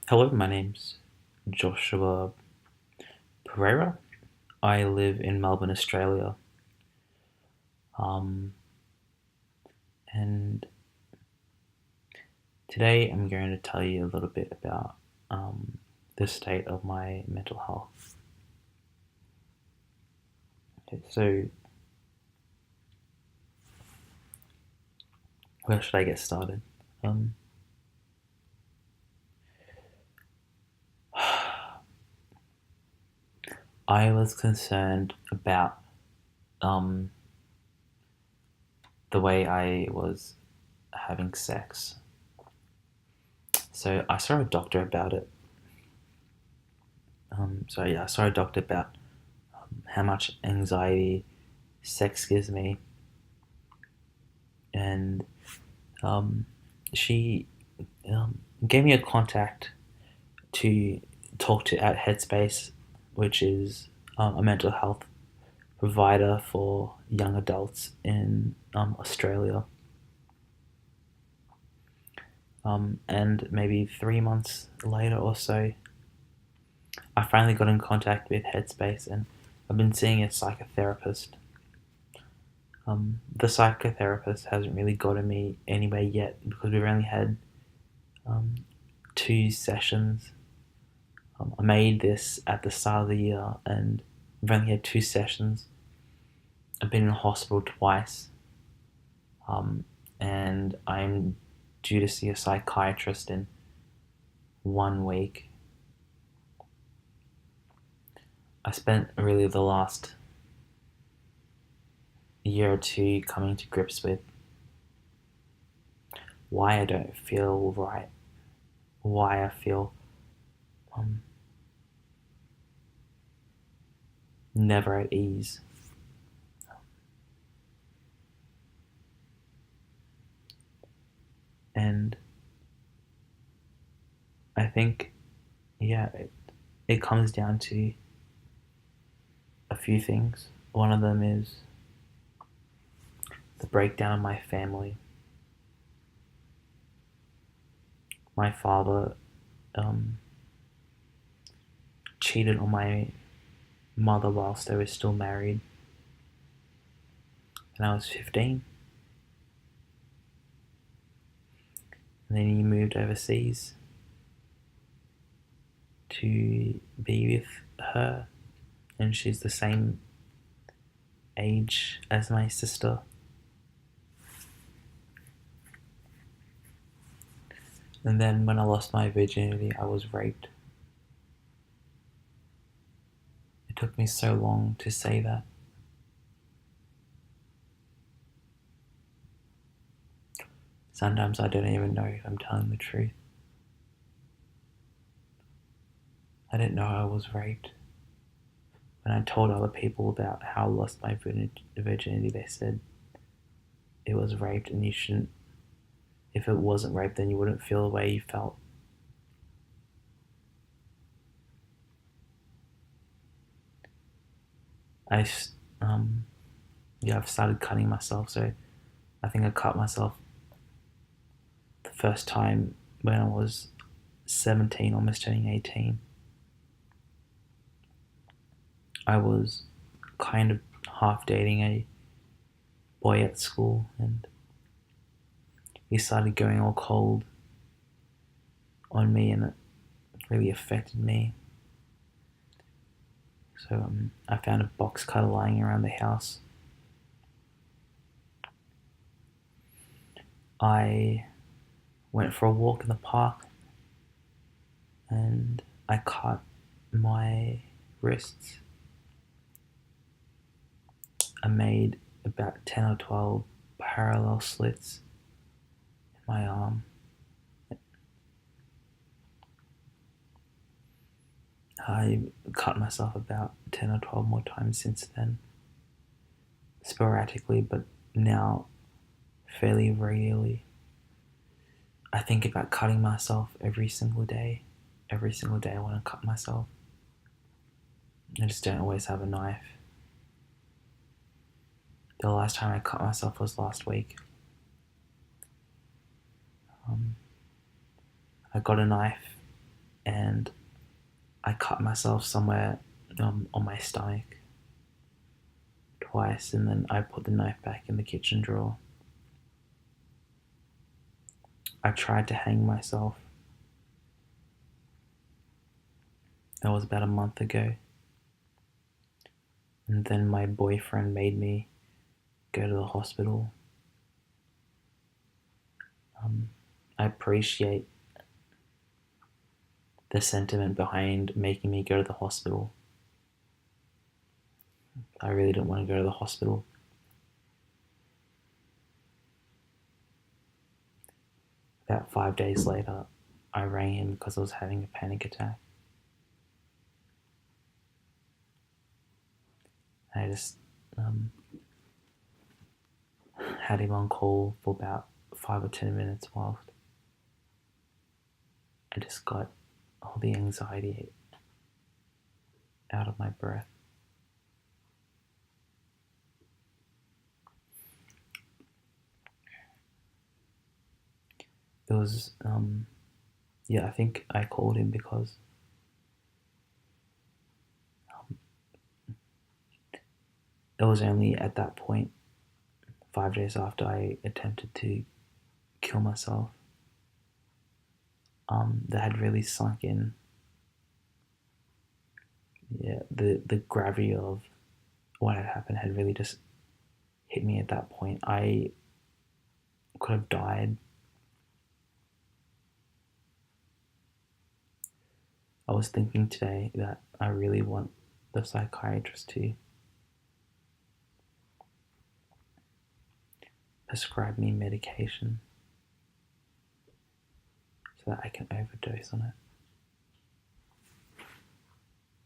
Hello, my name's Joshua Pereira. I live in Melbourne, Australia. Um, and today I'm going to tell you a little bit about the state of my mental health. Okay, so, where should I get started? Um, I was concerned about um, the way I was having sex. So, I saw a doctor about it. I saw a doctor about how much anxiety sex gives me, and um, she gave me a contact to talk to at Headspace, which is a mental health provider for young adults in Australia. And maybe 3 months later or so, I finally got in contact with Headspace, and I've been seeing a psychotherapist. The psychotherapist hasn't really gotten me anywhere yet because we've only had um, 2 sessions. I made this at the start of the year, and I've only had 2 sessions. I've been in hospital twice, um, and I'm due to see a psychiatrist in 1 week. I spent really the last year or two coming to grips with why I don't feel right, why I feel um, never at ease. And I think, yeah, it comes down to a few things. One of them is the breakdown of my family. My father um, cheated on my mother whilst they were still married, and I was 15. And then he moved overseas to be with her, and she's the same age as my sister. And then when I lost my virginity, I was raped. It took me so long to say that. Sometimes I don't even know if I'm telling the truth. I didn't know I was raped. When I told other people about how I lost my virginity, they said it was raped and you shouldn't. If it wasn't rape, then you wouldn't feel the way you felt. I, um, yeah, I've started cutting myself. So I think I cut myself the first time when I was 17, almost turning 18. I was kind of half dating a boy at school, and he started going all cold on me, and it really affected me. So I found a box cutter lying around the house. I went for a walk in the park, and I cut my wrists. I made about 10 or 12 parallel slits in my arm. I cut myself about 10 or 12 more times since then, sporadically, but now fairly regularly. I think about cutting myself every single day. Every single day I want to cut myself. I just don't always have a knife. The last time I cut myself was last week. Um, I got a knife and I cut myself somewhere on my stomach twice, and then I put the knife back in the kitchen drawer. I tried to hang myself. That was about a month ago. And then my boyfriend made me go to the hospital. I appreciate the sentiment behind making me go to the hospital. I really didn't want to go to the hospital. About 5 days later, I rang him because I was having a panic attack. I just had him on call for about 5 or 10 minutes whilst I just got all the anxiety out of my breath. It was, I think I called him because it was only at that point, 5 days after I attempted to kill myself, that had really sunk in. Yeah, the gravity of what had happened had really just hit me at that point. I could have died. I was thinking today that I really want the psychiatrist to prescribe me medication so that I can overdose on it.